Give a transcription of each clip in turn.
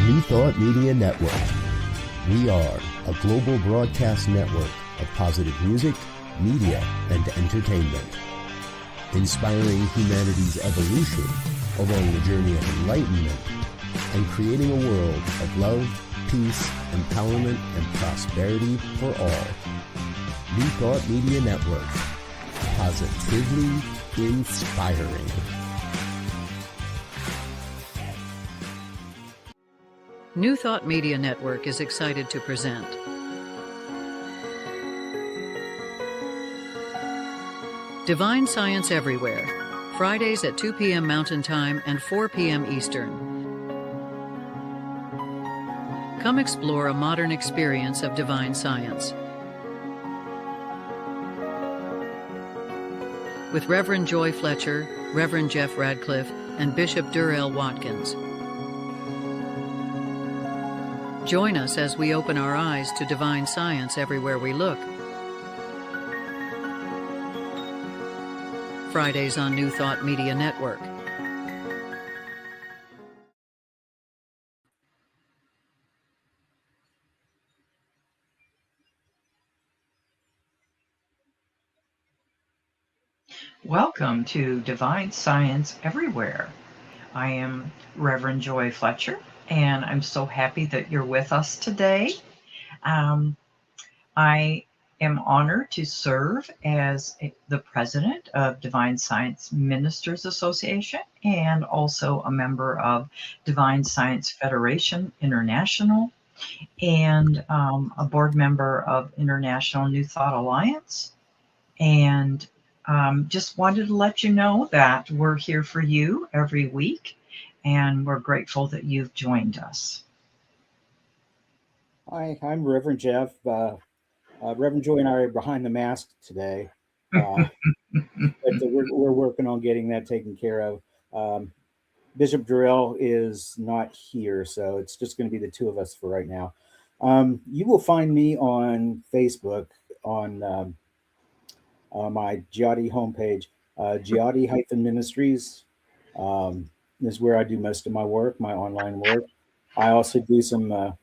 New Thought Media Network. We are a global broadcast network of positive music, media, and entertainment, inspiring humanity's evolution along the journey of enlightenment and creating a world of love, peace, empowerment, and prosperity for all. New Thought Media Network. Positively inspiring. New Thought Media Network is excited to present Divine Science Everywhere, Fridays at 2 p.m. Mountain Time and 4 p.m. Eastern. Come explore a modern experience of divine science. With Reverend Joy Fletcher, Reverend Jeff Radcliff, and Bishop Durrell Watkins. Join us as we open our eyes to divine science everywhere we look. Fridays on New Thought Media Network. Welcome to Divine Science Everywhere. I am Reverend Joy Fletcher, and I'm so happy that you're with us today. I am honored to serve as the president of Divine Science Ministers Association and also a member of Divine Science Federation International and a board member of International New Thought Alliance. And just wanted to let you know that we're here for you every week, and we're grateful that you've joined us. Hi, I'm Reverend Jeff. Reverend Joy and I are behind the mask today. But we're working on getting that taken care of. Bishop Durrell is not here, so it's just going to be the two of us for right now. You will find me on Facebook on my Giotti homepage. Giotti-Ministries is where I do most of my work, my online work. I also do some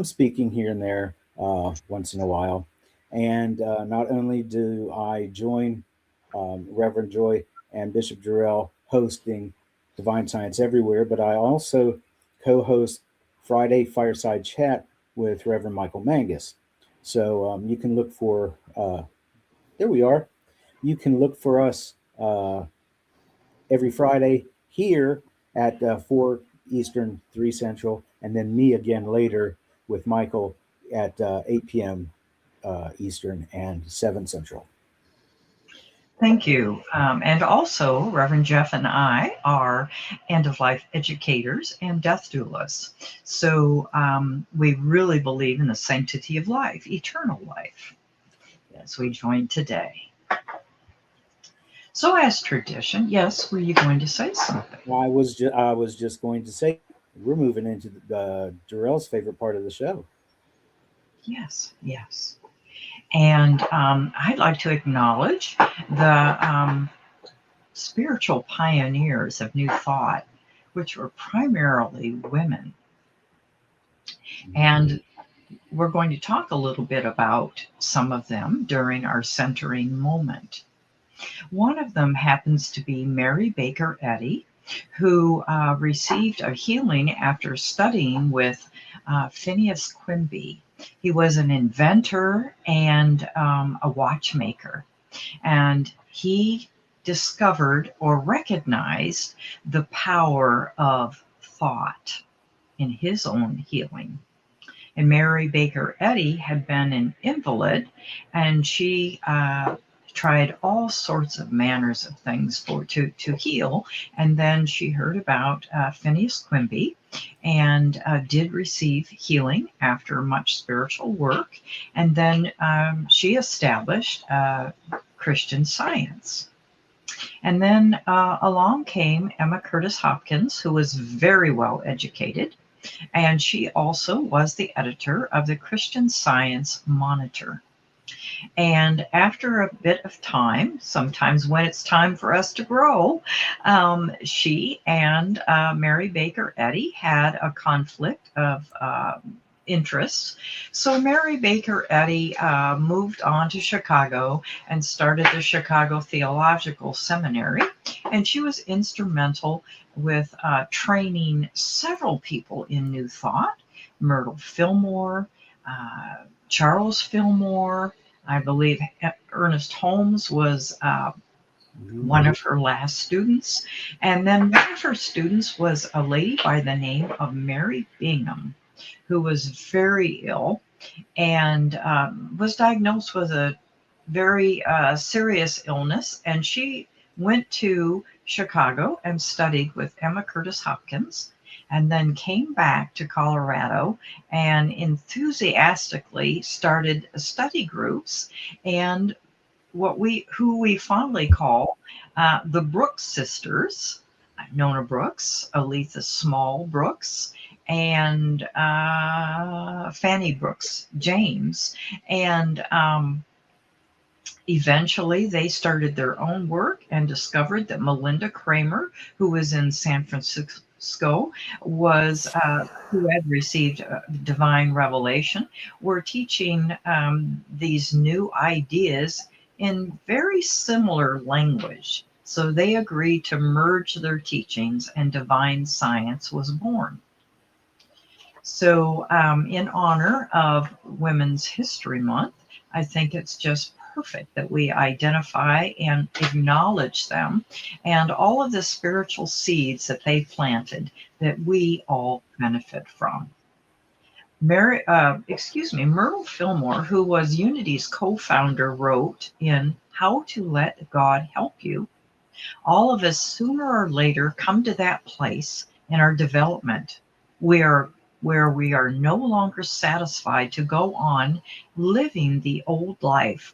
speaking here and there once in a while. And not only do I join Reverend Joy and Bishop Durrell hosting Divine Science Everywhere, but I also co-host Friday Fireside Chat with Reverend Michael Mangus. So you can look for, there we are. You can look for us every Friday here at 4 Eastern, 3 Central, and then me again later with Michael at 8 p.m. Eastern and 7 Central. Thank you. And also, Reverend Jeff and I are end-of-life educators and death doulas. So we really believe in the sanctity of life, eternal life, as we join today. So as tradition, yes, were you going to say something? I was just going to say, we're moving into the Durrell's favorite part of the show. Yes, yes. And I'd like to acknowledge the spiritual pioneers of New Thought, which were primarily women. And we're going to talk a little bit about some of them during our centering moment. One of them happens to be Mary Baker Eddy, who received a healing after studying with Phineas Quimby. He was an inventor and a watchmaker, and he discovered or recognized the power of thought in his own healing. And Mary Baker Eddy had been an invalid, and she tried all sorts of manners of things to heal. And then she heard about Phineas Quimby and did receive healing after much spiritual work. And then she established Christian Science. And then along came Emma Curtis Hopkins, who was very well educated. And she also was the editor of the Christian Science Monitor. And after a bit of time, sometimes when it's time for us to grow, she and Mary Baker Eddy had a conflict of interests. So Mary Baker Eddy moved on to Chicago and started the Chicago Theological Seminary. And she was instrumental with training several people in New Thought: Myrtle Fillmore, Charles Fillmore. I believe Ernest Holmes was one of her last students. And then one of her students was a lady by the name of Mary Bingham, who was very ill and was diagnosed with a very serious illness. And she went to Chicago and studied with Emma Curtis Hopkins, and then came back to Colorado and enthusiastically started study groups and who we fondly call the Brooks sisters: Nona Brooks, Aletha Small Brooks, and Fanny Brooks James. And eventually they started their own work and discovered that Melinda Kramer, who was in San Francisco, was who had received divine revelation, were teaching these new ideas in very similar language. So they agreed to merge their teachings, and divine science was born. So in honor of Women's History Month, I think it's just perfect that we identify and acknowledge them and all of the spiritual seeds that they planted that we all benefit from. Myrtle Fillmore, who was Unity's co-founder, wrote in How to Let God Help You, all of us sooner or later come to that place in our development where we are no longer satisfied to go on living the old life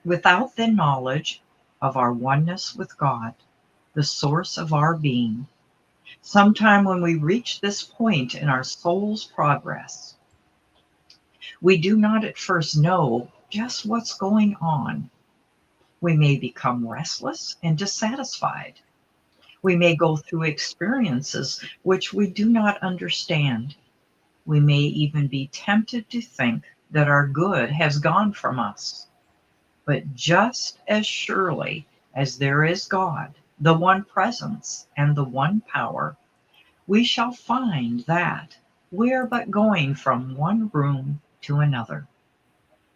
without the knowledge of our oneness with God, the source of our being. Sometime when we reach this point in our soul's progress, we do not at first know just what's going on. We may become restless and dissatisfied. We may go through experiences which we do not understand. We may even be tempted to think that our good has gone from us. But just as surely as there is God, the one presence and the one power, we shall find that we are but going from one room to another.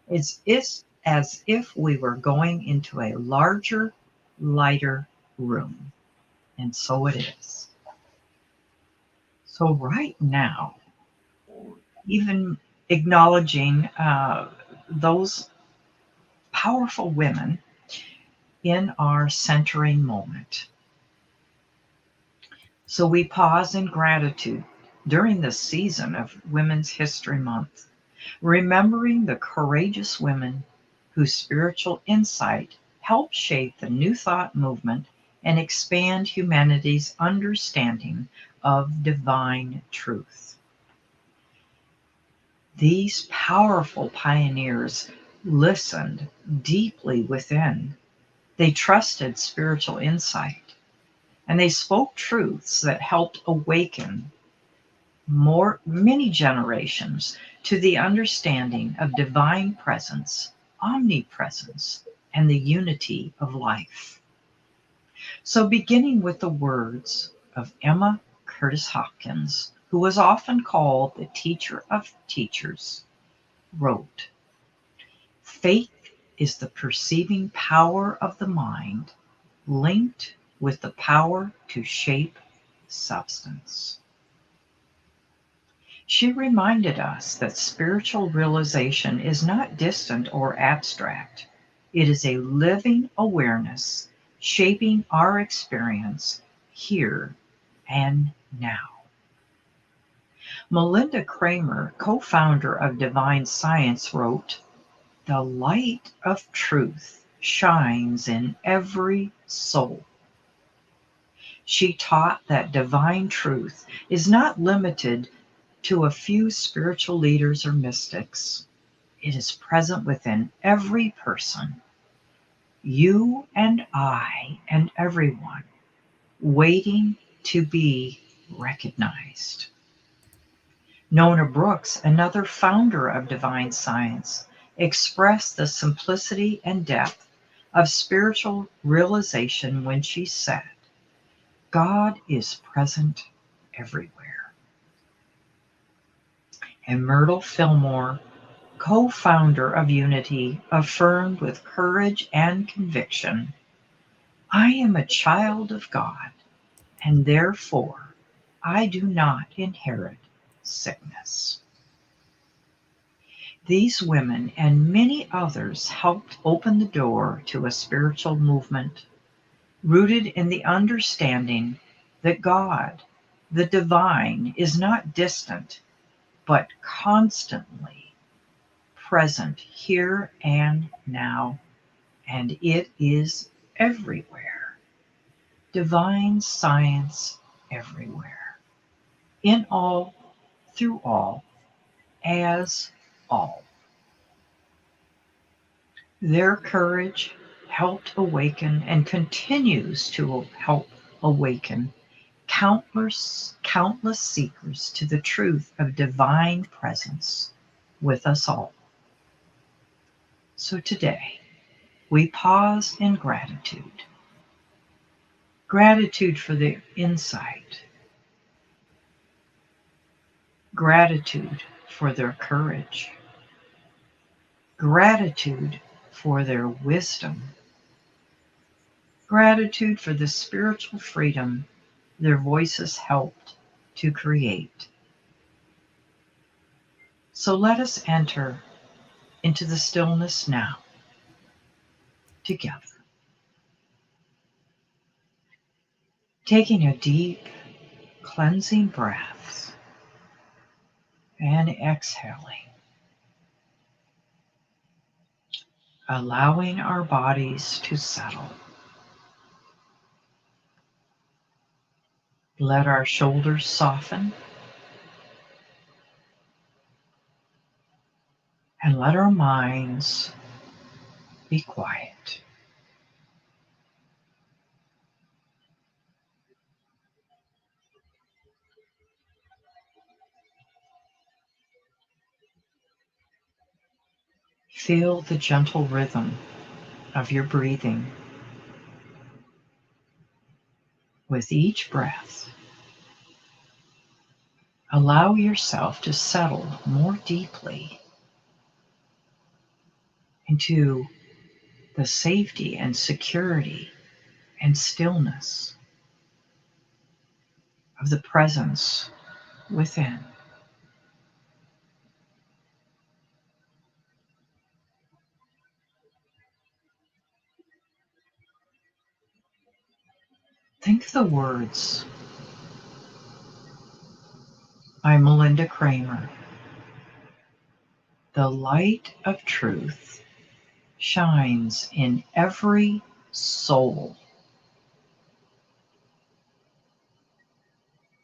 It's as if we were going into a larger, lighter room. And so it is. So right now, even acknowledging those powerful women in our centering moment. So we pause in gratitude during this season of Women's History Month, remembering the courageous women whose spiritual insight helped shape the New Thought movement and expand humanity's understanding of divine truth. These powerful pioneers listened deeply within. They trusted spiritual insight, and they spoke truths that helped awaken many generations to the understanding of divine presence, omnipresence, and the unity of life. So beginning with the words of Emma Curtis Hopkins, who was often called the teacher of teachers, wrote, "Faith is the perceiving power of the mind linked with the power to shape substance." She reminded us that spiritual realization is not distant or abstract. It is a living awareness shaping our experience here and now. Melinda Kramer, co-founder of Divine Science, wrote, "The light of truth shines in every soul." She taught that divine truth is not limited to a few spiritual leaders or mystics. It is present within every person, you and I and everyone, waiting to be recognized. Nona Brooks, another founder of divine science, expressed the simplicity and depth of spiritual realization when she said, God is present everywhere. And Myrtle Fillmore, co-founder of Unity, affirmed with courage and conviction, I am a child of God, and therefore I do not inherit sickness. These women and many others helped open the door to a spiritual movement rooted in the understanding that God, the divine, is not distant, but constantly present here and now, and it is everywhere. Divine science everywhere. In all, through all, as all. Their courage helped awaken and continues to help awaken countless seekers to the truth of divine presence with us all. So today, we pause in gratitude. Gratitude for their insight. Gratitude for their courage. Gratitude for their wisdom. Gratitude for the spiritual freedom their voices helped to create. So let us enter into the stillness now, together. Taking a deep, cleansing breath and exhaling, allowing our bodies to settle. Let our shoulders soften and let our minds be quiet. Feel the gentle rhythm of your breathing. With each breath, allow yourself to settle more deeply into the safety and security and stillness of the presence within. Think of the words by Melinda Kramer. The light of truth shines in every soul.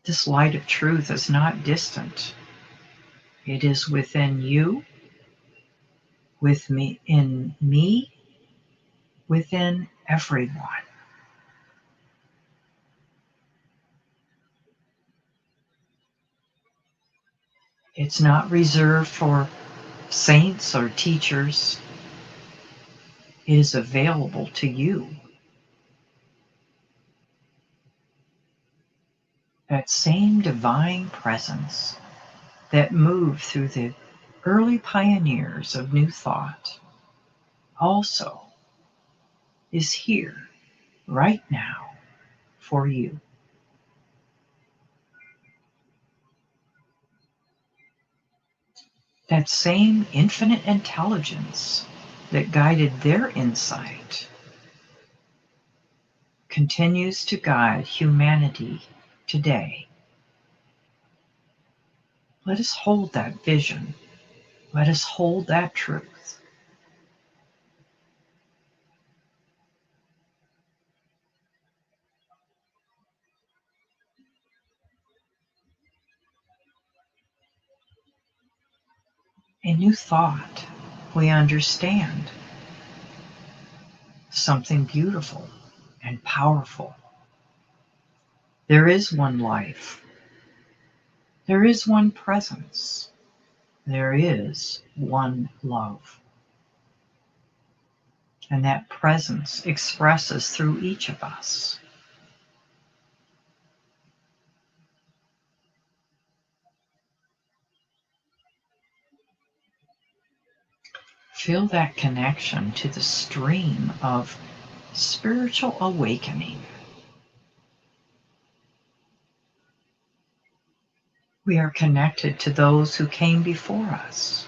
This light of truth is not distant. It is within you, with me, in me, within everyone. It's not reserved for saints or teachers. It is available to you. That same divine presence that moved through the early pioneers of New Thought also is here right now for you. That same infinite intelligence that guided their insight continues to guide humanity today. Let us hold that vision. Let us hold that truth. A new thought we understand something beautiful and powerful. There is one life. There is one presence. There is one love. And that presence expresses through each of us. Feel that connection to the stream of spiritual awakening. We are connected to those who came before us,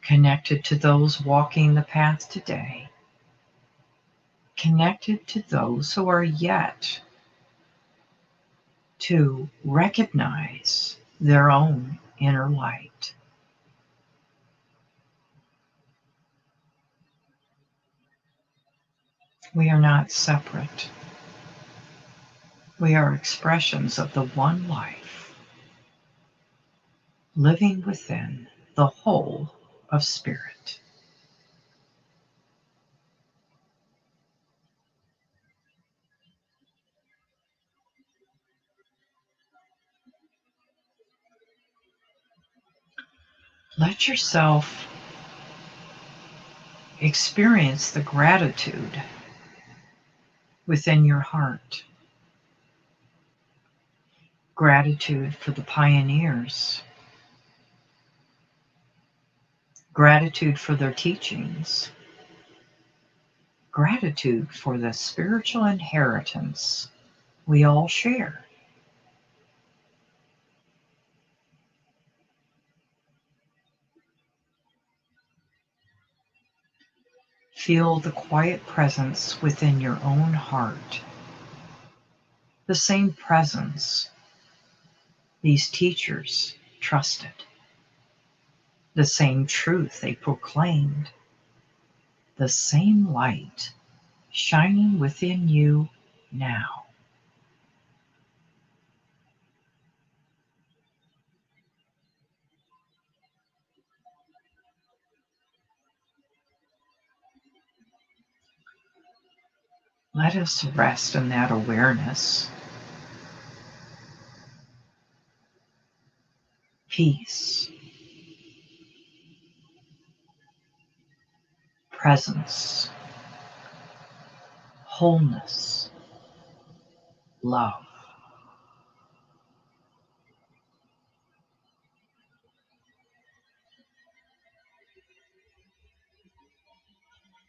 connected to those walking the path today, connected to those who are yet to recognize their own inner light. We are not separate. We are expressions of the one life, living within the whole of spirit. Let yourself experience the gratitude within your heart. Gratitude for the pioneers. Gratitude for their teachings. Gratitude for the spiritual inheritance we all share. Feel the quiet presence within your own heart. The same presence these teachers trusted. The same truth they proclaimed. The same light shining within you now. Let us rest in that awareness. Peace, presence, wholeness, love.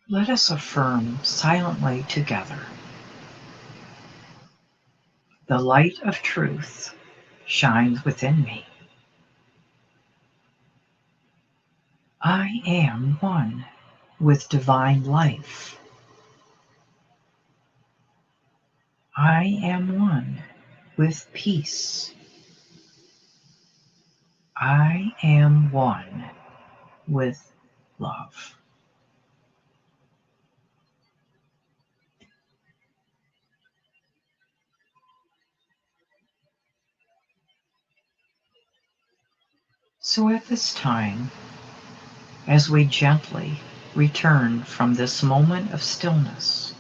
Let us affirm silently together. The light of truth shines within me. I am one with divine life. I am one with peace. I am one with love. So at this time, as we gently return from this moment of stillness,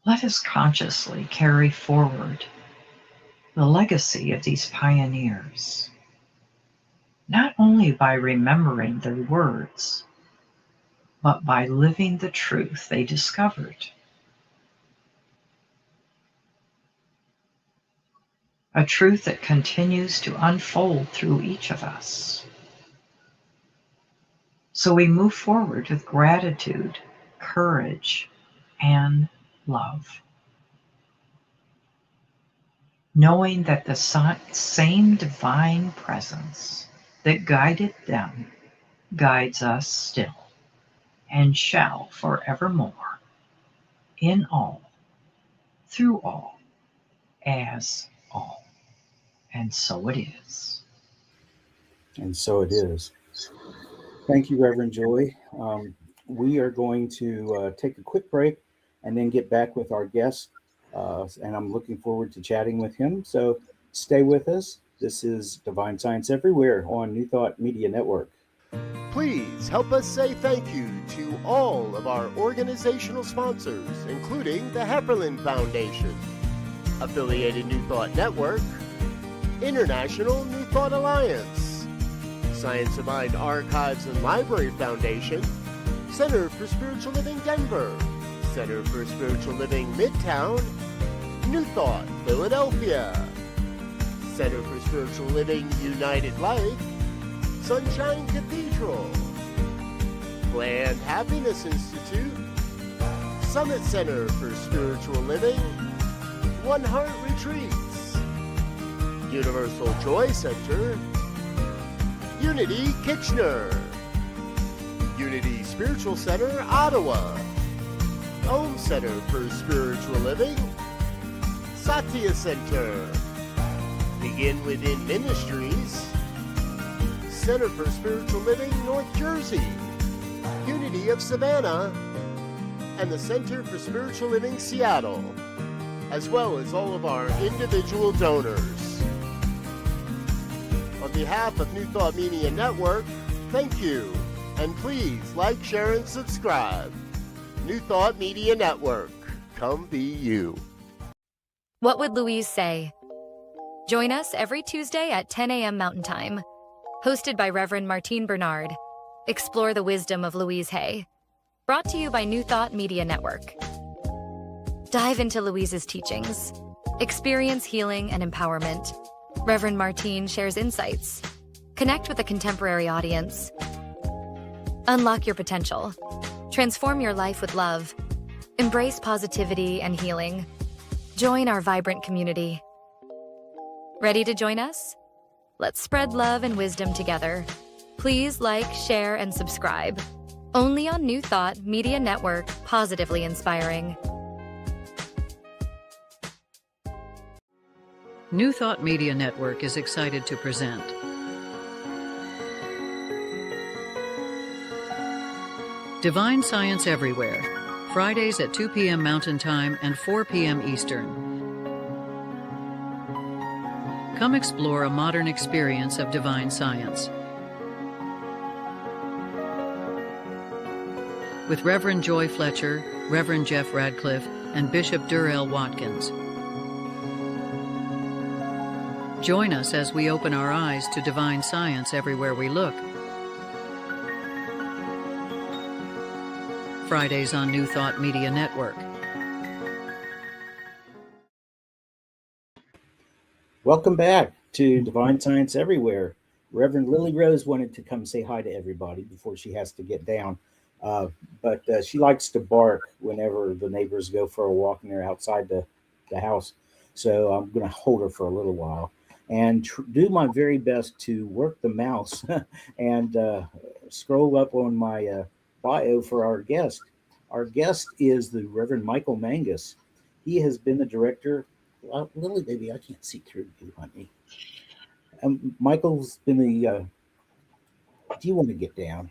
let us consciously carry forward the legacy of these pioneers, not only by remembering their words, but by living the truth they discovered. A truth that continues to unfold through each of us. So we move forward with gratitude, courage, and love, knowing that the same divine presence that guided them guides us still and shall forevermore, in all, through all, as all. And so it is. And so it is. Thank you, Reverend Joy. We are going to take a quick break and then get back with our guest. And I'm looking forward to chatting with him. So stay with us. This is Divine Science Everywhere on New Thought Media Network. Please help us say thank you to all of our organizational sponsors, including the Hefferland Foundation, Affiliated New Thought Network, International New Thought Alliance, Science of Mind Archives and Library Foundation, Center for Spiritual Living Denver, Center for Spiritual Living Midtown, New Thought Philadelphia, Center for Spiritual Living United Life, Sunshine Cathedral, Planned Happiness Institute, Summit Center for Spiritual Living, One Heart Retreats, Universal Joy Center, Unity Kitchener, Unity Spiritual Center Ottawa, Home Center for Spiritual Living, Satya Center, Begin Within Ministries, Center for Spiritual Living North Jersey, Unity of Savannah, and the Center for Spiritual Living Seattle, as well as all of our individual donors. On behalf of New Thought Media Network, thank you, and please like, share, and subscribe. New Thought Media Network, come be you. What would Louise say? Join us every Tuesday at 10 a.m. Mountain Time. Hosted by Reverend Martine Bernard. Explore the wisdom of Louise Hay. Brought to you by New Thought Media Network. Dive into Louise's teachings. Experience healing and empowerment. Reverend Martine shares insights. Connect with a contemporary audience. Unlock your potential. Transform your life with love. Embrace positivity and healing. Join our vibrant community. Ready to join us? Let's spread love and wisdom together. Please like, share, and subscribe. Only on New Thought Media Network, positively inspiring. New Thought Media Network is excited to present Divine Science Everywhere, Fridays at 2 p.m. Mountain Time and 4 p.m. Eastern. Come explore a modern experience of divine science. With Reverend Joy Fletcher, Reverend Jeff Radcliff, and Bishop Durrell Watkins. Join us as we open our eyes to divine science everywhere we look. Fridays on New Thought Media Network. Welcome back to Divine Science Everywhere. Reverend Lily Rose wanted to come say hi to everybody before she has to get down. But she likes to bark whenever the neighbors go for a walk and they're outside the house. So I'm going to hold her for a little while and do my very best to work the mouse and scroll up on my bio for our guest. Our guest is the Reverend Michael Mangus. He has been the director. Lily, baby, I can't see through you, honey. Michael's been the. Do you want to get down?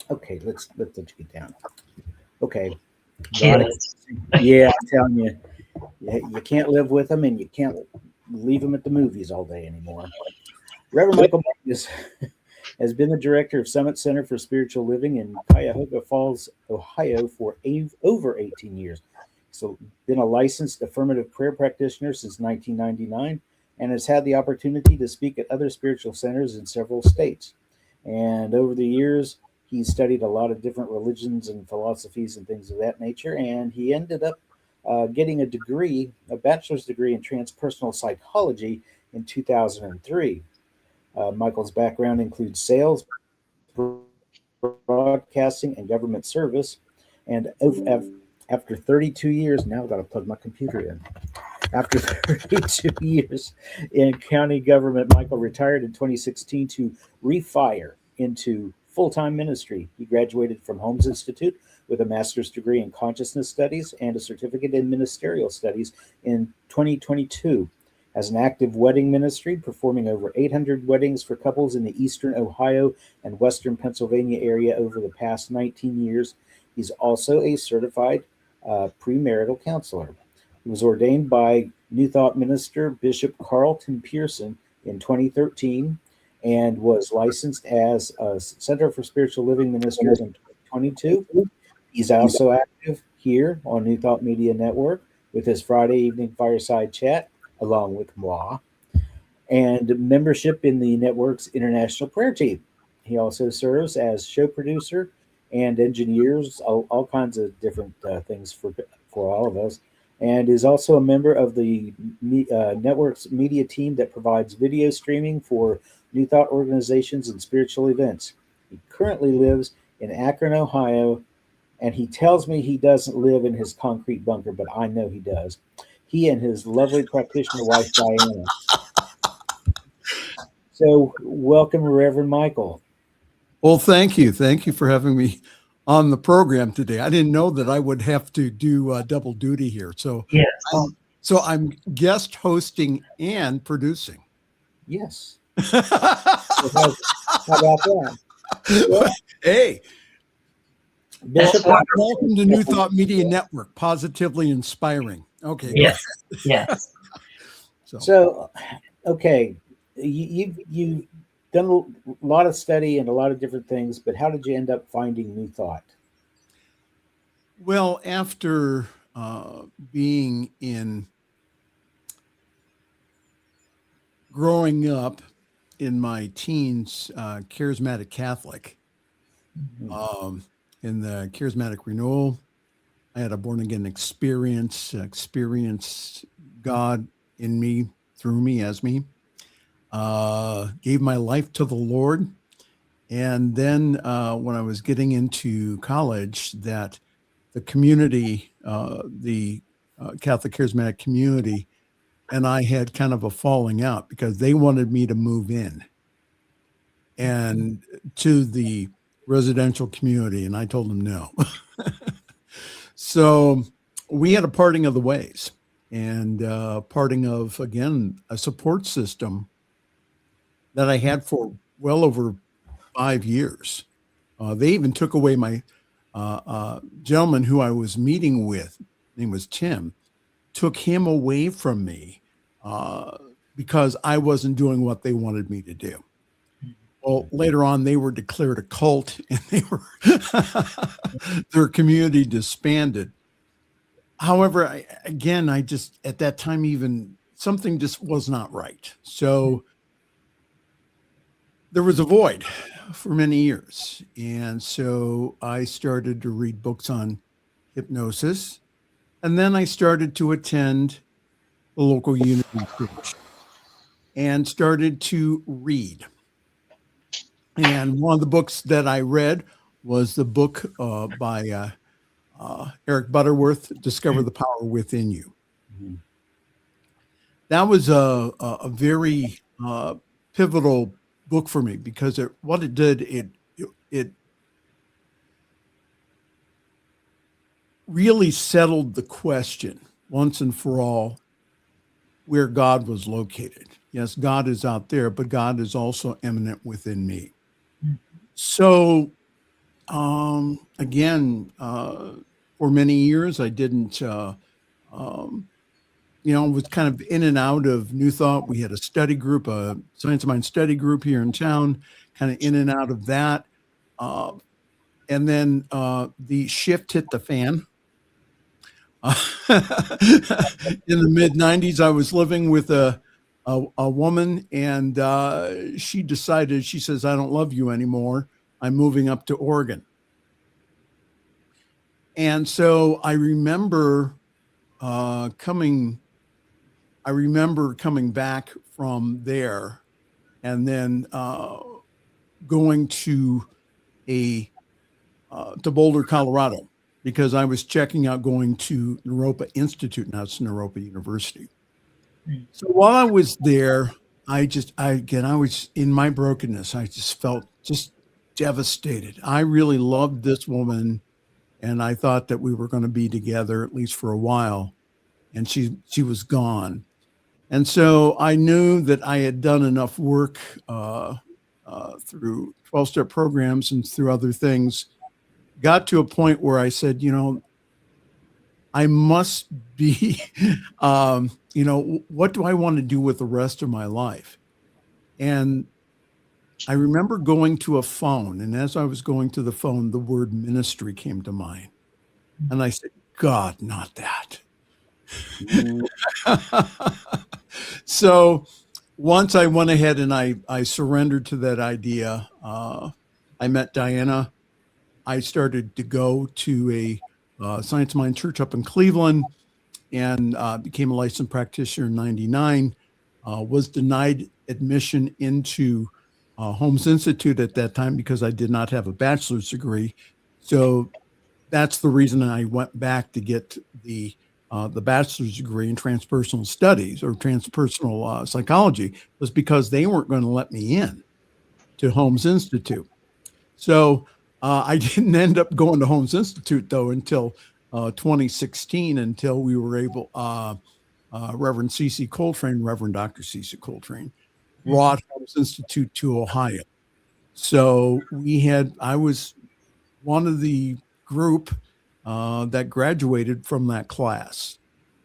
Okay, let's let you get down. Okay, got it. Yeah, I'm telling you, you can't live with them, and you can't leave them at the movies all day anymore. Reverend Michael Mangus has been the director of Summit Center for Spiritual Living in Cuyahoga Falls, Ohio, for over 18 years. So, been a licensed affirmative prayer practitioner since 1999, and has had the opportunity to speak at other spiritual centers in several states. And over the years, he's studied a lot of different religions and philosophies and things of that nature. And he ended up getting a bachelor's degree in transpersonal psychology in 2003. Michael's background includes sales, broadcasting, and government service. And after 32 years, now I've got to plug my computer in. After 32 years in county government, Michael retired in 2016 to refire into full-time ministry. He graduated from Holmes Institute with a master's degree in consciousness studies and a certificate in ministerial studies in 2022. As an active wedding ministry, performing over 800 weddings for couples in the eastern Ohio and western Pennsylvania area over the past 19 years. He's also a certified premarital counselor. He was ordained by New Thought minister Bishop Carlton Pearson in 2013 and was licensed as a Center for Spiritual Living Minister in 2022. He's also active here on New Thought Media Network with his Friday evening fireside chat, along with moi, and membership in the network's international prayer team. He also serves as show producer and engineers all kinds of different things for all of us, and is also a member of the network's media team that provides video streaming for New Thought organizations and spiritual events. He currently lives in Akron, Ohio, and he tells me he doesn't live in his concrete bunker, but I know he does. He and his lovely practitioner wife, Diana. So welcome, Reverend Michael. Well, thank you. Thank you for having me on the program today. I didn't know that I would have to do double duty here. So, Yes. I'm guest hosting and producing. Yes. How about that? Well, Hey, Bishop, welcome to New Thought Media Network, positively inspiring. Okay. Yes. Yes. So, okay, you've done a lot of study and a lot of different things, but how did you end up finding New Thought? Well, after being growing up in my teens, charismatic Catholic, in the charismatic renewal, I had a born again experience God in me, through me, as me. Gave my life to the Lord. And then when I was getting into college, that the community, the Catholic charismatic community, and I had kind of a falling out because they wanted me to move in and to the residential community. And I told them no. So we had a parting of the ways, and parting of, again, a support system that I had for well over 5 years. They even took away my gentleman who I was meeting with, his name was Tim, took him away from me because I wasn't doing what they wanted me to do. Well, later on, they were declared a cult, and their community disbanded. However, I just, at that time, even something just was not right. So there was a void for many years. And so I started to read books on hypnosis. And then I started to attend the local Unity Church and started to read. And one of the books that I read was the book by Eric Butterworth, Discover the Power Within You. Mm-hmm. That was a very pivotal book for me because what it did, it really settled the question once and for all where God was located. Yes, God is out there, but God is also immanent within me. Mm-hmm. So again, for many years, I didn't, was kind of in and out of New Thought. We had a study group, a Science of Mind study group here in town, kind of in and out of that. And then the shift hit the fan. In the mid 90s, I was living with a woman, and she decided, she says, I don't love you anymore. I'm moving up to Oregon. And so I remember coming back from there and then going to Boulder, Colorado, because I was checking out going to Naropa Institute. Now it's Naropa University. So while I was there, I was in my brokenness. I just felt just devastated. I really loved this woman, and I thought that we were going to be together at least for a while, and she was gone. And so I knew that I had done enough work through 12-step programs and through other things, got to a point where I said, I must be, what do I want to do with the rest of my life? And I remember going to a phone, and as I was going to the phone, the word ministry came to mind. And I said, God, not that. So once I went ahead and I surrendered to that idea, I met Diana. I started to go to a Science Mind church up in Cleveland and became a licensed practitioner in 99, was denied admission into Holmes Institute at that time because I did not have a bachelor's degree. So that's the reason I went back to get the bachelor's degree in transpersonal studies or transpersonal psychology, was because they weren't going to let me in to Holmes Institute. So I didn't end up going to Holmes Institute, though, until 2016, until we were able, Reverend C.C. Coltrane, Reverend Dr. C.C. Coltrane, brought Holmes Institute to Ohio. So I was one of the group that graduated from that class.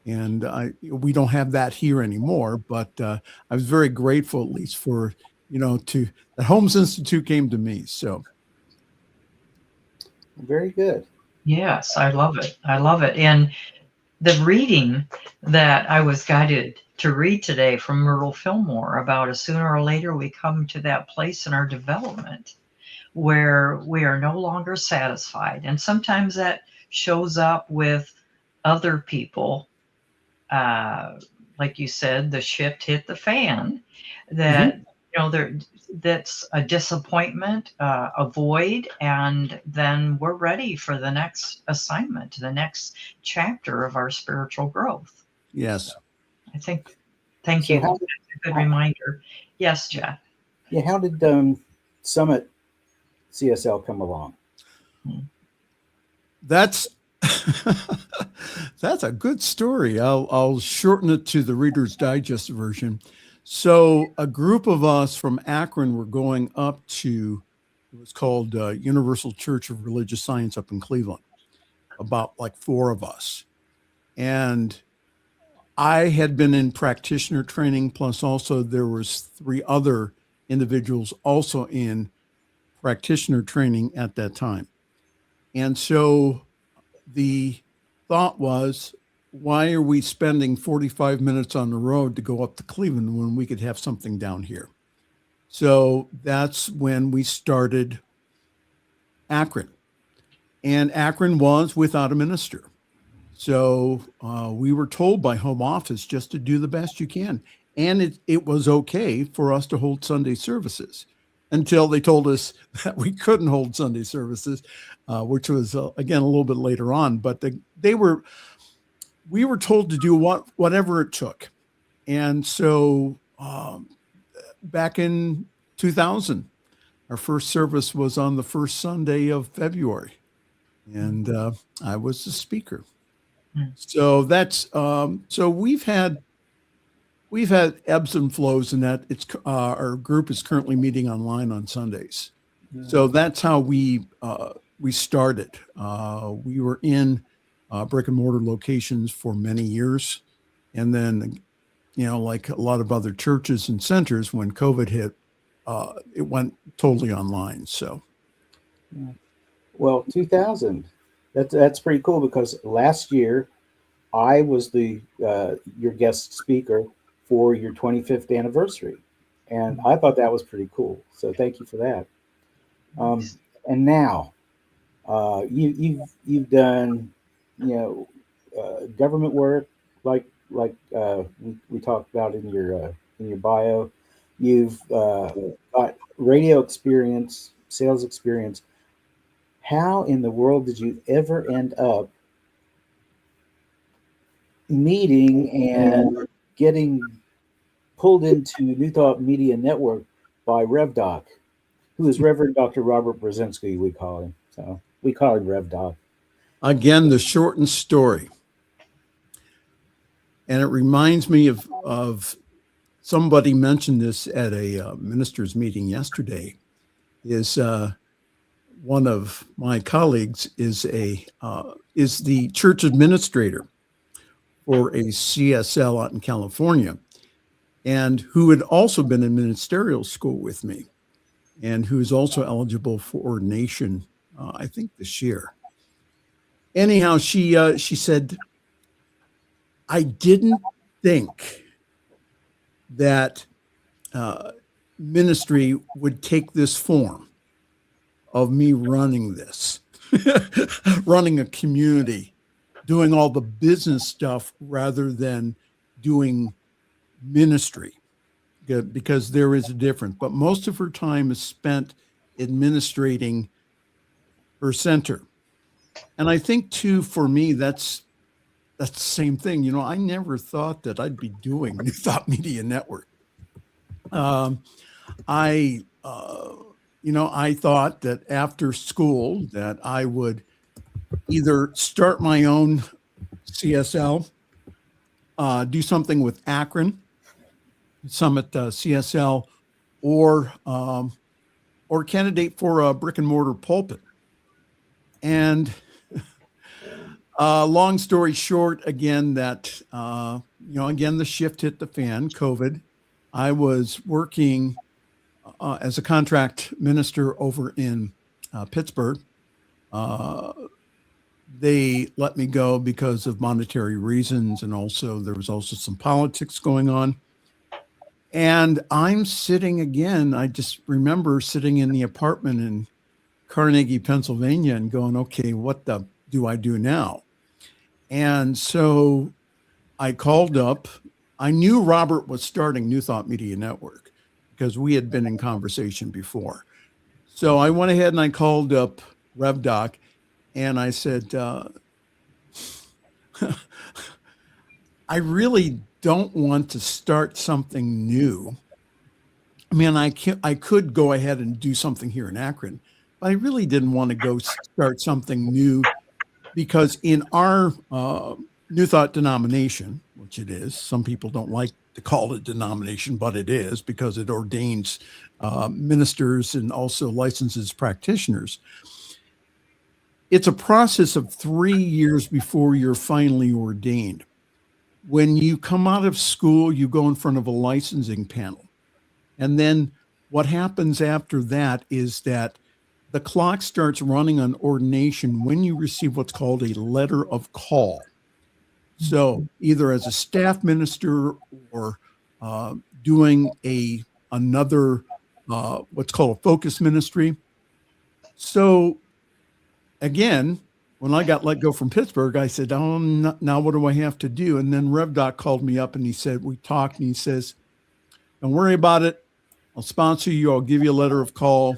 And we don't have that here anymore, but I was very grateful, at least for, that Holmes Institute came to me. So. Very good. Yes, I love it. I love it. And the reading that I was guided to read today from Myrtle Fillmore about a sooner or later we come to that place in our development where we are no longer satisfied. And sometimes that shows up with other people. Like you said, the shit hit the fan, that, that's a disappointment, a void, and then we're ready for the next assignment, the next chapter of our spiritual growth. Yes. I think, thank you. That's a good reminder. Yes, Jeff. Yeah, how did Summit CSL come along? That's that's a good story. I'll shorten it to the Reader's Digest version. So a group of us from Akron were going up to, it was called Universal Church of Religious Science up in Cleveland, about like 4 of us. And I had been in practitioner training, plus also there was 3 other individuals also in practitioner training at that time. And so the thought was, why are we spending 45 minutes on the road to go up to Cleveland when we could have something down here? So that's when we started Akron. And Akron was without a minister. So we were told by home office just to do the best you can. And it was okay for us to hold Sunday services until they told us that we couldn't hold Sunday services, which was, again, a little bit later on. But we were told to do whatever it took. And so back in 2000, our first service was on the first Sunday of February. And I was the speaker. So that's so we've had ebbs and flows in that. It's our group is currently meeting online on Sundays. So that's how we started. We were in brick and mortar locations for many years. And then, like a lot of other churches and centers, when COVID hit, it went totally online. So. Well, 2000, that's pretty cool, because last year I was your guest speaker for your 25th anniversary. And I thought that was pretty cool. So thank you for that. And now you've done, government work, like we talked about in your bio. You've got radio experience, sales experience. How in the world did you ever end up meeting and getting pulled into New Thought Media Network by Rev Doc, who is Reverend Dr. Robert Brzezinski, we call him. So we call him Rev Doc. Again, the shortened story. And it reminds me of somebody mentioned this at a minister's meeting yesterday, is one of my colleagues is the church administrator for a CSL out in California. and who had also been in ministerial school with me, and who's also eligible for ordination, I think this year. Anyhow, she said, I didn't think that ministry would take this form of me running this, running a community, doing all the business stuff rather than doing ministry, because there is a difference. But most of her time is spent administrating her center. And I think too, for me, that's the same thing. You know, I never thought that I'd be doing New Thought Media Network. I thought that after school that I would either start my own CSL, do something with Akron, Summit CSL, or candidate for a brick and mortar pulpit. And long story short, again, that, again, the shift hit the fan, COVID. I was working as a contract minister over in Pittsburgh. They let me go because of monetary reasons. And also there was also some politics going on. And I'm sitting again, I just remember sitting in the apartment in Carnegie, Pennsylvania, and going, okay, what do I do now? And so I called up. I knew Robert was starting New Thought Media Network because we had been in conversation before. So I went ahead and I called up RevDoc and I said, I really don't want to start something new. I mean, I could go ahead and do something here in Akron, but I really didn't want to go start something new, because in our New Thought denomination, which it is, some people don't like to call it denomination, but it is, because it ordains ministers and also licenses practitioners. It's a process of 3 years before you're finally ordained. When you come out of school, you go in front of a licensing panel. And then what happens after that is that the clock starts running on ordination when you receive what's called a letter of call. So either as a staff minister or doing another what's called a focus ministry. So again, when I got let go from Pittsburgh, I said, oh, now what do I have to do? And then RevDoc called me up and he said, we talked, and he says, don't worry about it. I'll sponsor you. I'll give you a letter of call.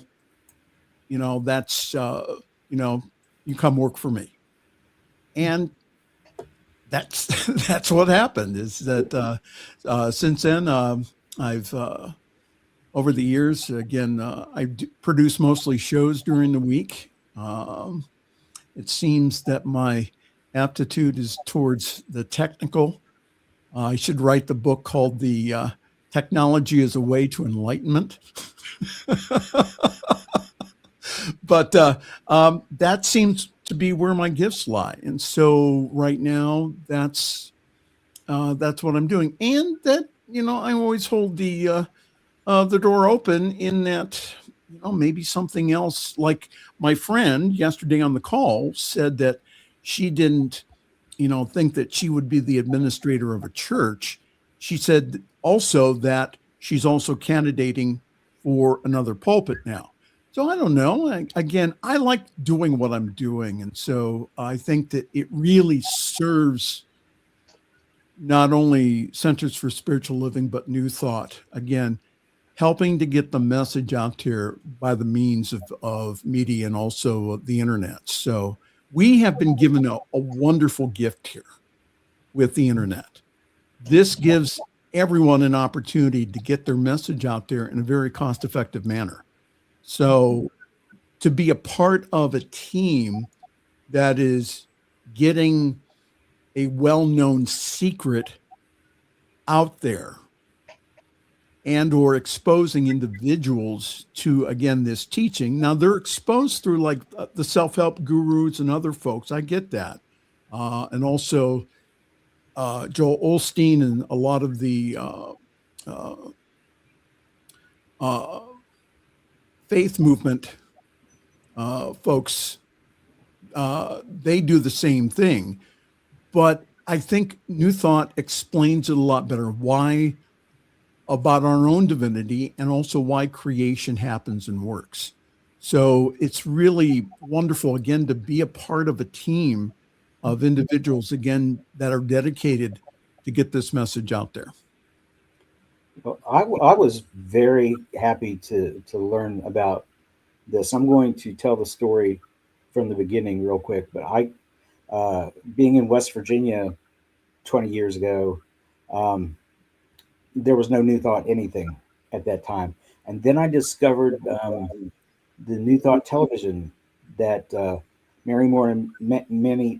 You know, that's, you come work for me. And that's what happened, is that since then, I've, over the years, again, I produce mostly shows during the week. It seems that my aptitude is towards the technical. I should write the book called The Technology is a Way to Enlightenment. But that seems to be where my gifts lie. And so right now, that's what I'm doing. And that, I always hold the door open in that, maybe something else. Like my friend yesterday on the call said that she didn't, think that she would be the administrator of a church. She said also that she's also candidating for another pulpit now. So I don't know. Again, I like doing what I'm doing. And so I think that it really serves not only Centers for Spiritual Living, but New Thought. Again, helping to get the message out there by the means of media and also the internet. So we have been given a wonderful gift here with the internet. This gives everyone an opportunity to get their message out there in a very cost-effective manner. So to be a part of a team that is getting a well-known secret out there and or exposing individuals to, again, this teaching. Now they're exposed through like the self-help gurus and other folks. I get that. And also Joel Osteen and a lot of the faith movement folks, they do the same thing. But I think New Thought explains it a lot better. Why about our own divinity, and also why creation happens and works. So it's really wonderful, again, to be a part of a team of individuals, again, that are dedicated to get this message out there. Well, I was very happy to learn about this. I'm going to tell the story from the beginning real quick, but being in West Virginia 20 years ago, there was no New Thought anything at that time. And then I discovered the New Thought television that Mary Mannon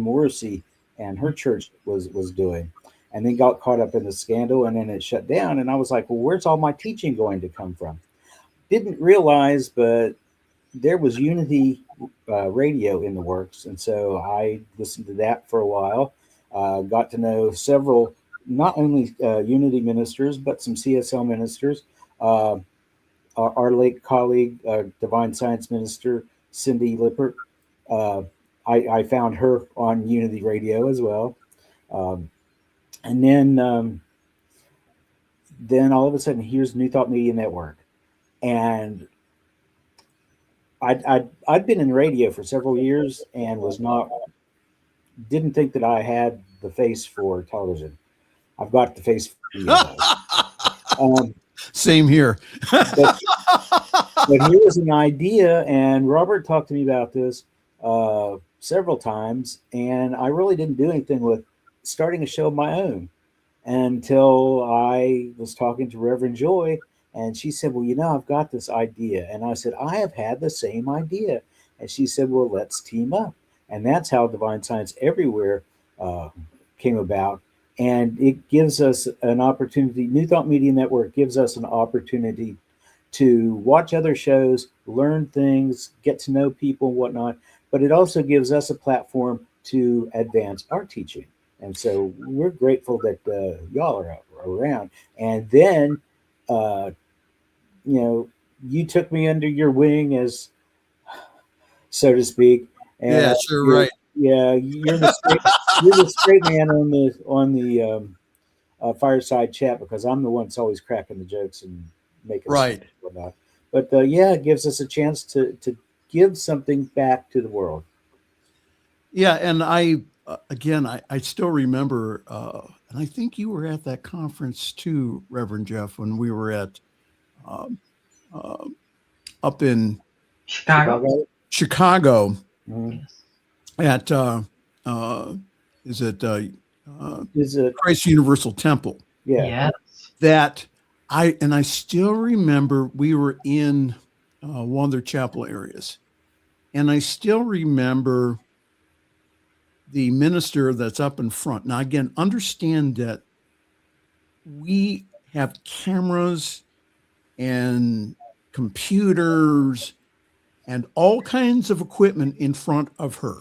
Morrissey and her church was doing, and then got caught up in the scandal, and then it shut down. And I was like, well, where's all my teaching going to come from? Didn't realize, but there was Unity radio in the works. And so I listened to that for a while, got to know several, not only Unity ministers, but some CSL ministers. Our late colleague, Divine Science Minister, Cindy Lippert, I found her on Unity Radio as well. And then all of a sudden, here's New Thought Media Network. And I'd been in radio for several years and didn't think that I had the face for television. I've got the face for Same here. but here was an idea, and Robert talked to me about this several times, and I really didn't do anything with starting a show of my own until I was talking to Reverend Joy, and she said, well, I've got this idea. And I said, I have had the same idea. And she said, well, let's team up. And that's how Divine Science Everywhere came about. And it gives us an opportunity. New Thought Media Network gives us an opportunity to watch other shows, learn things, get to know people and whatnot. But it also gives us a platform to advance our teaching. And so we're grateful that y'all are around. And then, you took me under your wing, as so to speak. And yeah, sure, right. Yeah, you're the straight man on the fireside chat, because I'm the one that's always cracking the jokes and making right and whatnot. But it gives us a chance to give something back to the world. Yeah, and I still remember, and I think you were at that conference too, Reverend Jeff, when we were at up in Chicago. Mm-hmm. At is it Christ Universal Temple? Yeah. Yes. That I still remember we were in one of their chapel areas, and I still remember the minister that's up in front. Now, again, understand that we have cameras and computers and all kinds of equipment in front of her.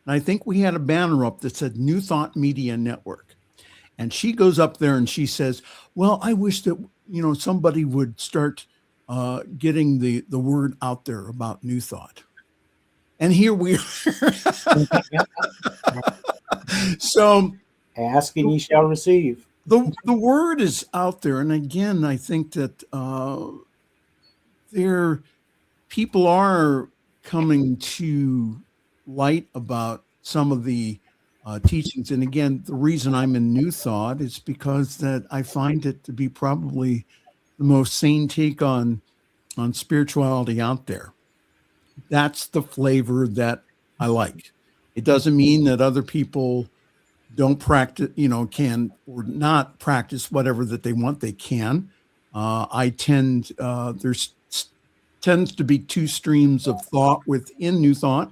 And I think we had a banner up that said New Thought Media Network. And she goes up there and she says, well, I wish that, somebody would start getting the word out there about New Thought. And here we are. So ask and ye shall receive. The word is out there. And again, I think that people are coming to light about some of the teachings. And again, the reason I'm in New Thought is because that I find it to be probably the most sane take on spirituality out there. That's the flavor that I like. It doesn't mean that other people don't practice, can or not practice whatever that they want. They can. Tends to be two streams of thought within New Thought.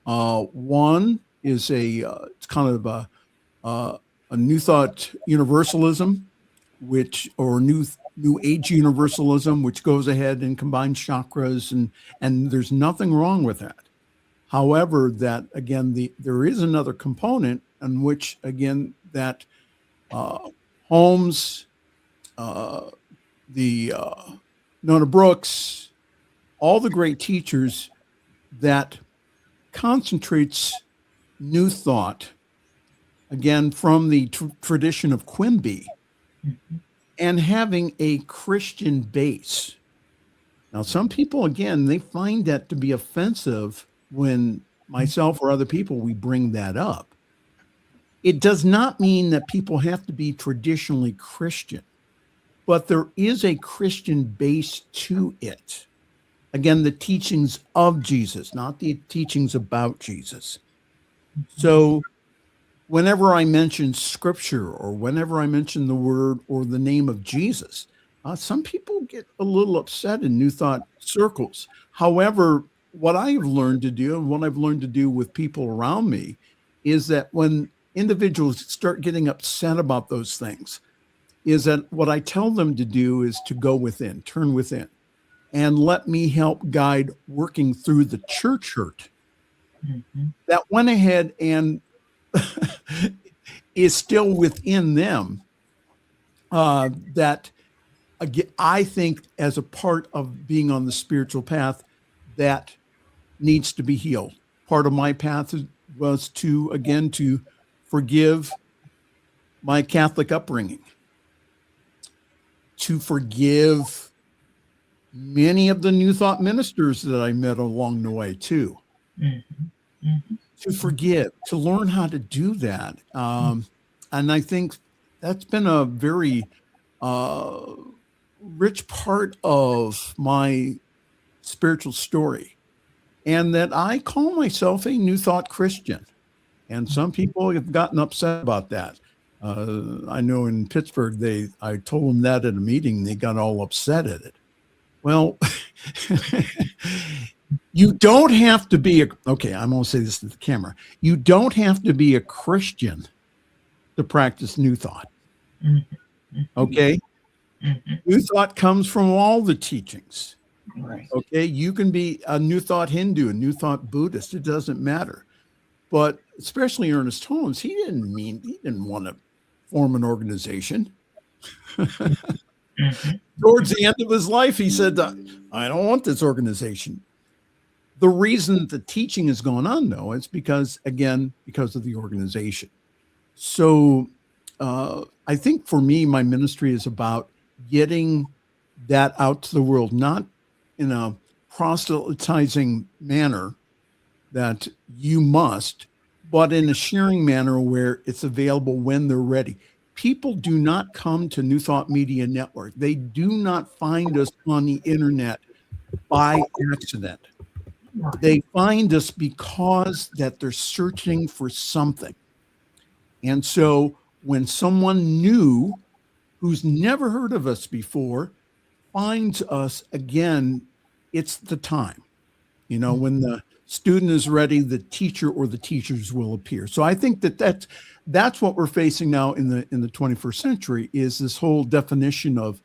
One is it's kind of a New Thought universalism, or New Age universalism, which goes ahead and combines chakras, and there's nothing wrong with that. However, that again, there is another component in which again that Holmes, the Nona Brooks, all the great teachers that concentrates new thought, again, from the tradition of Quimby, and having a Christian base. Now, some people, again, they find that to be offensive when myself or other people, we bring that up. It does not mean that people have to be traditionally Christian, but there is a Christian base to it. Again, the teachings of Jesus, not the teachings about Jesus. So whenever I mention scripture or whenever I mention the word or the name of Jesus, some people get a little upset in New Thought circles. However, what I've learned to do and what I've learned to do with people around me is that when individuals start getting upset about those things, is that what I tell them to do is to go within, turn within, and let me help guide working through the church hurt that went ahead and is still within them, that again, I think as a part of being on the spiritual path, that needs to be healed. Part of my path was to forgive my Catholic upbringing, to forgive many of the New Thought ministers that I met along the way too. To forgive, to learn how to do that. And I think that's been a very rich part of my spiritual story, and that I call myself a New Thought Christian. And some people have gotten upset about that. I know in Pittsburgh, I told them that at a meeting, they got all upset at it. Well, you don't have to be okay, I'm going to say this to the camera. You don't have to be a Christian to practice New Thought. Okay? New Thought comes from all the teachings. Right. Okay? You can be a New Thought Hindu, a New Thought Buddhist. It doesn't matter. But especially Ernest Holmes, he didn't want to form an organization. Towards the end of his life, he said, I don't want this organization. The reason the teaching is going on, though, is because of the organization. So I think for me, my ministry is about getting that out to the world, not in a proselytizing manner that you must, but in a sharing manner where it's available when they're ready. People do not come to New Thought Media Network. They do not find us on the internet by accident. They find us because that they're searching for something. And so when someone new who's never heard of us before finds us, again, it's the time. When the student is ready, the teacher or the teachers will appear. So I think that's what we're facing now in the 21st century, is this whole definition of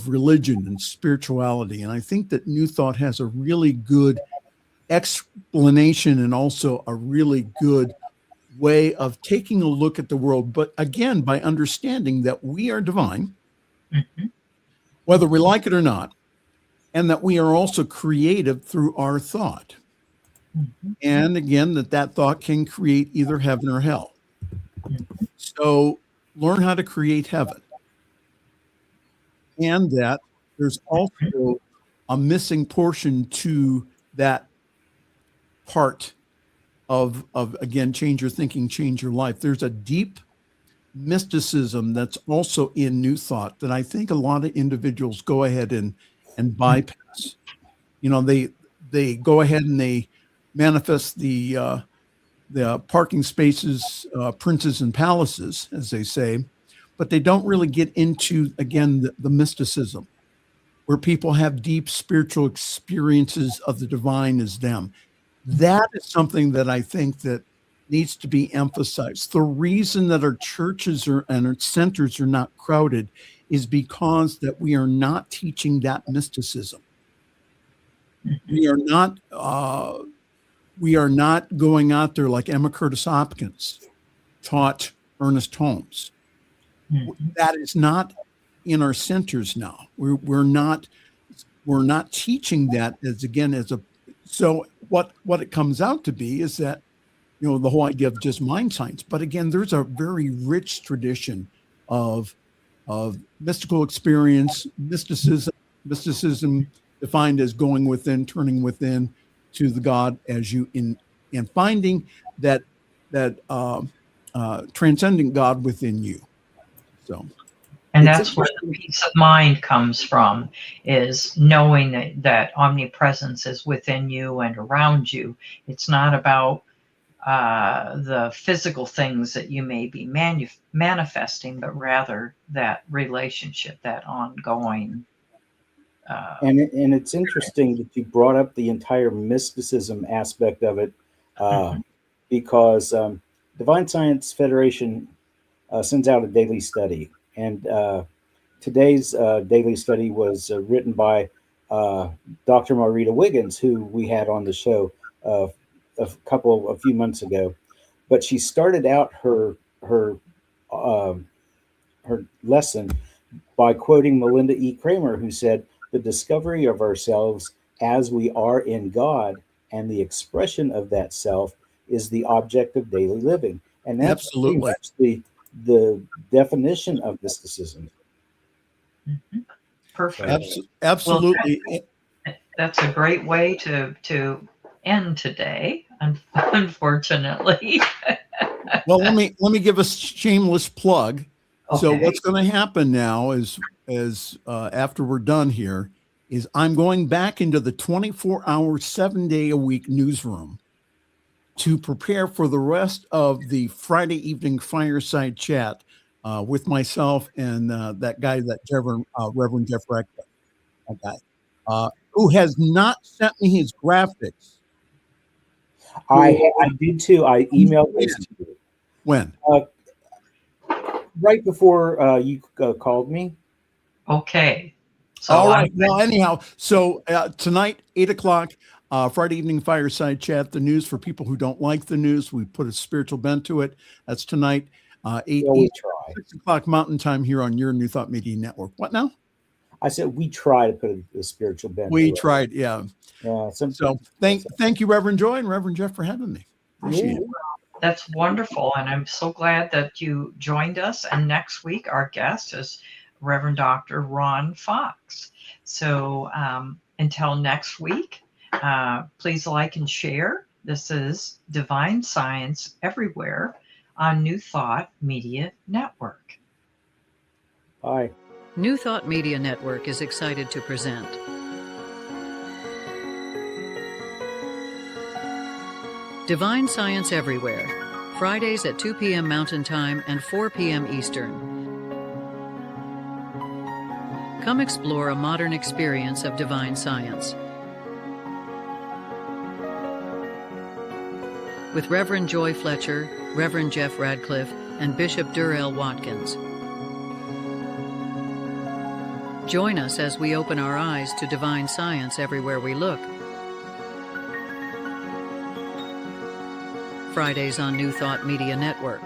religion and spirituality. And I think that New Thought has a really good explanation and also a really good way of taking a look at the world. But again, by understanding that we are divine, whether we like it or not, and that we are also creative through our thought. And again, that thought can create either heaven or hell. So learn how to create heaven. And that there's also a missing portion to that part of again, change your thinking, change your life. There's a deep mysticism that's also in New Thought that I think a lot of individuals go ahead and bypass. They go ahead and they manifest the parking spaces, princes and palaces, as they say, but they don't really get into, again, the mysticism, where people have deep spiritual experiences of the divine as them. That is something that I think that needs to be emphasized. The reason that our churches and our centers are not crowded is because that we are not teaching that mysticism. We are not going out there like Emma Curtis Hopkins taught Ernest Holmes. That is not in our centers now. We're not teaching that so what it comes out to be is that, the whole idea of just mind science. But again, there's a very rich tradition of mystical experience, mysticism defined as going within, turning within to the God as you and finding that transcendent God within you. So, and that's where the peace of mind comes from, is knowing that omnipresence is within you and around you. It's not about the physical things that you may be manifesting, but rather that relationship, that ongoing. And it's interesting that you brought up the entire mysticism aspect of it, because Divine Science Federation sends out a daily study, and today's daily study was written by Dr. Marita Wiggins, who we had on the show a few months ago. But she started out her lesson by quoting Melinda E. Kramer, who said, "The discovery of ourselves as we are in God and the expression of that self is the object of daily living." And that's absolutely the definition of mysticism. Perfect. Absolutely. Well, that's a great way to end today, unfortunately. Well, let me give a shameless plug. Okay. So what's going to happen now is after we're done here is I'm going back into the 24-hour, 7-day-a-week newsroom to prepare for the rest of the Friday evening fireside chat with myself and that guy, that Reverend Jeff Radcliff, that guy, who has not sent me his graphics. I did too. I emailed this to you. When? Right before you called me. Okay. So all right. Well, anyhow, so tonight, 8:00, Friday evening fireside chat, the news for people who don't like the news. We put a spiritual bent to it. That's tonight, 6 o'clock Mountain Time here on your New Thought Media Network. What now? I said we try to put a spiritual bent. We tried, yeah. So thank you, Reverend Joy and Reverend Jeff, for having me. Appreciate it. That's wonderful, and I'm so glad that you joined us. And next week, our guest is Reverend Dr. Ron Fox. So until next week, please like and share. This is Divine Science Everywhere on New Thought Media Network. Bye. New Thought Media Network is excited to present Divine Science Everywhere, Fridays at 2 p.m. Mountain Time and 4 p.m. Eastern. Come explore a modern experience of divine science with Reverend Joy Fletcher, Reverend Jeff Radcliff, and Bishop Durrell Watkins. Join us as we open our eyes to divine science everywhere we look. Fridays on New Thought Media Network.